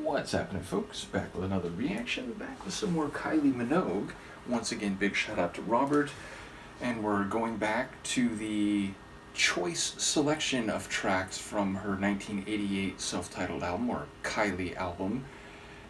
What's happening, folks? Back with another reaction, back with some more Kylie Minogue. Once again, big shout out to Robert. And we're going back to the choice selection of tracks from her 1988 self-titled album, or Kylie album.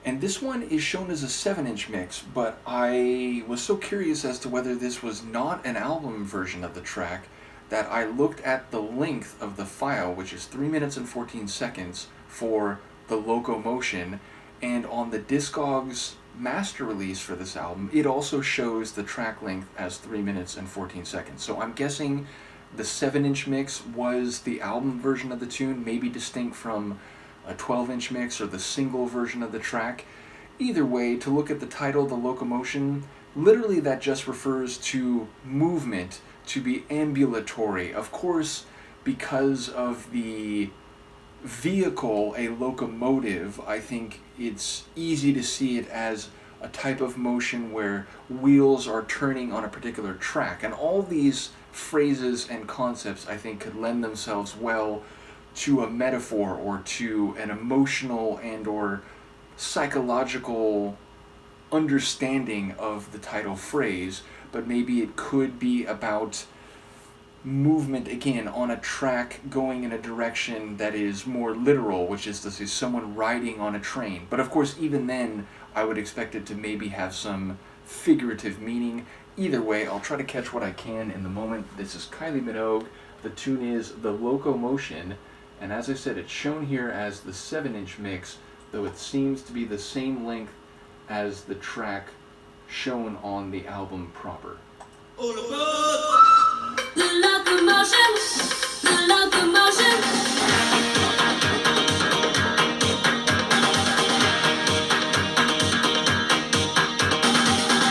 And this one is shown as a 7-inch mix, but I was so curious as to whether this was not an album version of the track that I looked at the length of the file, which is 3 minutes and 14 seconds for the Loco motion, and on the Discogs master release for this album, it also shows the track length as 3 minutes and 14 seconds. So I'm guessing the 7-inch mix was the album version of the tune, maybe distinct from a 12-inch mix or the single version of the track. Either way, to look at the title, the locomotion, literally that just refers to movement, to be ambulatory. Of course, because of the vehicle, a locomotive, I think it's easy to see it as a type of motion where wheels are turning on a particular track. And all these phrases and concepts, I think, could lend themselves well to a metaphor or to an emotional and or psychological understanding of the title phrase, but maybe it could be about movement again on a track going in a direction that is more literal, which is to say someone riding on a train. But of course, even then, I would expect it to maybe have some figurative meaning. Either way, I'll try to catch what I can in the moment. This is Kylie Minogue. The tune is The Loco Motion, and as I said, it's shown here as the 7-inch mix, though it seems to be the same length as the track shown on the album proper. The locomotion, the locomotion.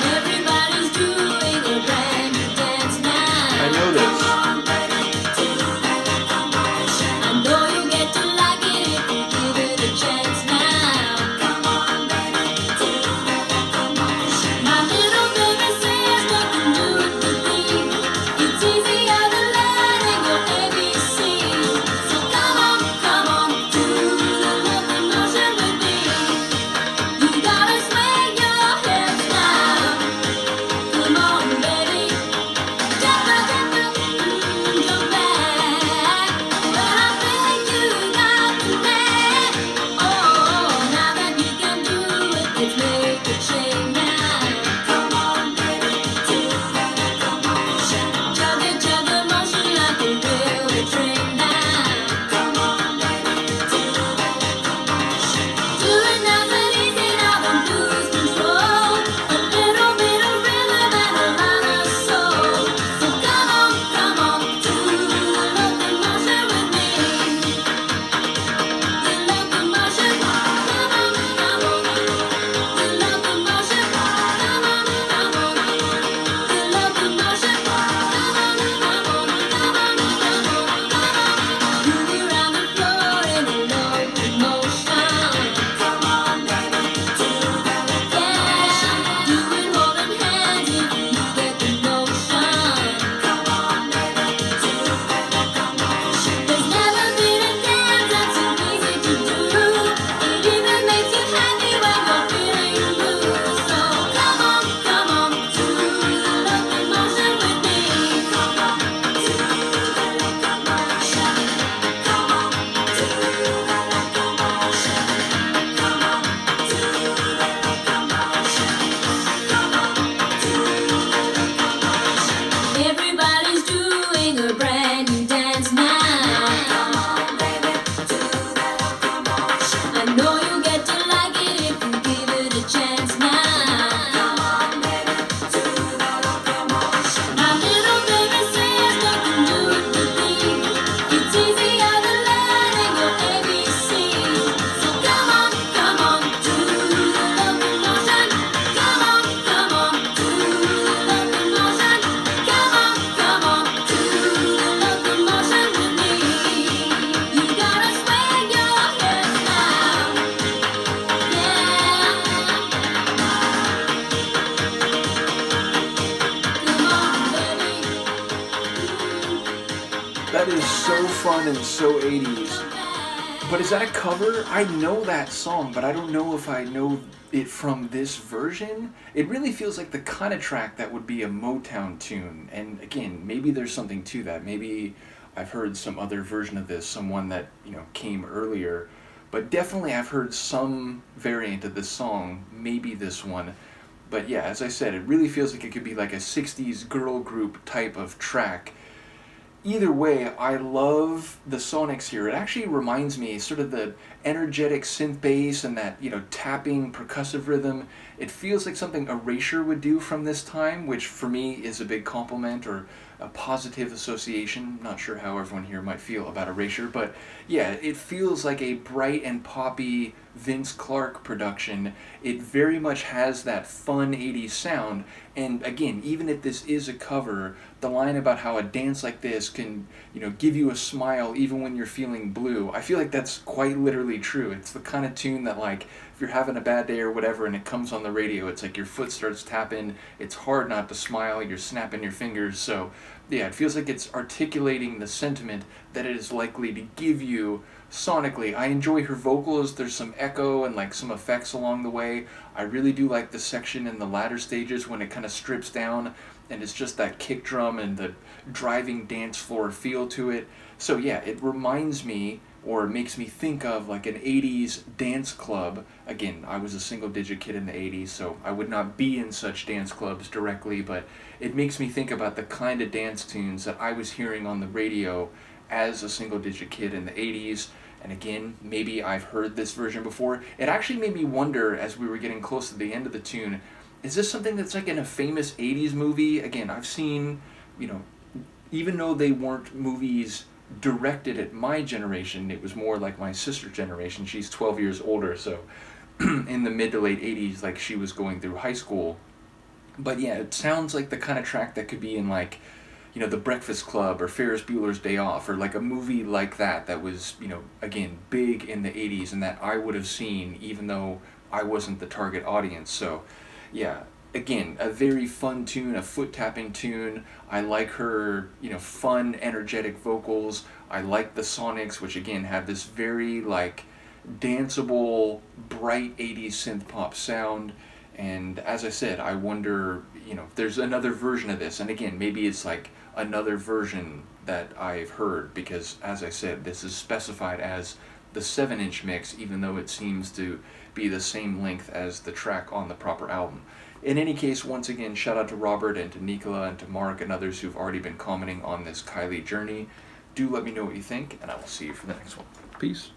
Everybody's doing a brand new dance now. I know this. I know you get to like it if you give it a chance now. Come on, baby, do the locomotion. My little baby says nothing new with the theme. It's easier than learning your ABC. So come on, do the locomotion with me. You gotta swing your hips now. Come on, baby, jump back, jump back. But I think you got the knack. Oh, now that you can do it, let's make a change now. Come on, baby, do the locomotion. Chug the motion like a railway train now. Come on, baby, do the locomotion. Do it nice and easy now, don't lose control. A little bit of rhythm and a lot of soul. So come on, do the locomotion with me. The locomotion, come on. The locomotion, come on. The locomotion, move around the floor in a locomotion. Come on, baby, do the locomotion. Do it holding hands if you get the notion. Come on, baby, do the locomotion. There's never been a dance that's so easy to do. It even makes you happy when you're feeling blue. So come on, do the locomotion with me. Come on, do the locomotion. Come on, do the locomotion. Come on, do the locomotion. Come on, do the locomotion. Everybody's doing a brand new dance now. Come on, baby, do the locomotion. I know you get to like it if you give it a chance now. Come on, baby, do the locomotion. My little baby says nothing new with the theme. It's easier than learning your ABC. So come on, do the locomotion. Come on, do the locomotion. Come on, do the locomotion with me. You gotta swing your hips now. Yeah. Come on, baby. That is so fun and so 80s. But is that a cover? I know that song, but I don't know if I know it from this version. It really feels like the kind of track that would be a Motown tune. And again, maybe there's something to that. Maybe I've heard some other version of this, someone that, came earlier. But definitely I've heard some variant of this song, maybe this one. But yeah, as I said, it really feels like it could be like a 60s girl group type of track. Either way, I love the sonics here. It actually reminds me sort of the energetic synth bass and that, tapping percussive rhythm. It feels like something Erasure would do from this time, which for me is a big compliment or a positive association. Not sure how everyone here might feel about Erasure, but yeah, it feels like a bright and poppy Vince Clarke production. It very much has that fun 80s sound, and again, even if this is a cover, the line about how a dance like this can, give you a smile even when you're feeling blue, I feel like that's quite literally true. It's the kind of tune that, like, if you're having a bad day or whatever and it comes on the radio, it's like your foot starts tapping, it's hard not to smile, you're snapping your fingers, so yeah, it feels like it's articulating the sentiment that it is likely to give you sonically. I enjoy her vocals, there's some echo and like some effects along the way. I really do like the section in the latter stages when it kind of strips down and it's just that kick drum and the driving dance floor feel to it. So yeah, it reminds me or makes me think of like an 80s dance club. Again, I was a single digit kid in the 80s, so I would not be in such dance clubs directly, but it makes me think about the kind of dance tunes that I was hearing on the radio as a single digit kid in the 80s. And again, maybe I've heard this version before. It actually made me wonder as we were getting close to the end of the tune, is this something that's like in a famous 80s movie? Again, I've seen, even though they weren't movies directed at my generation, it was more like my sister's generation. She's 12 years older, so in the mid to late 80s, like she was going through high school. But yeah, it sounds like the kind of track that could be in like, The Breakfast Club or Ferris Bueller's Day Off or like a movie like that that was, again, big in the 80s and that I would have seen even though I wasn't the target audience. So yeah, again, a very fun tune, a foot tapping tune. I like her, fun, energetic vocals. I like the sonics, which again have this very like danceable, bright 80s synth pop sound. And as I said, I wonder, if there's another version of this. And again, maybe it's like another version that I've heard because, as I said, this is specified as the 7-inch mix, even though it seems to be the same length as the track on the proper album. In any case, once again, shout out to Robert and to Nicola and to Mark and others who've already been commenting on this Kylie journey. Do let me know what you think, and I will see you for the next one. Peace.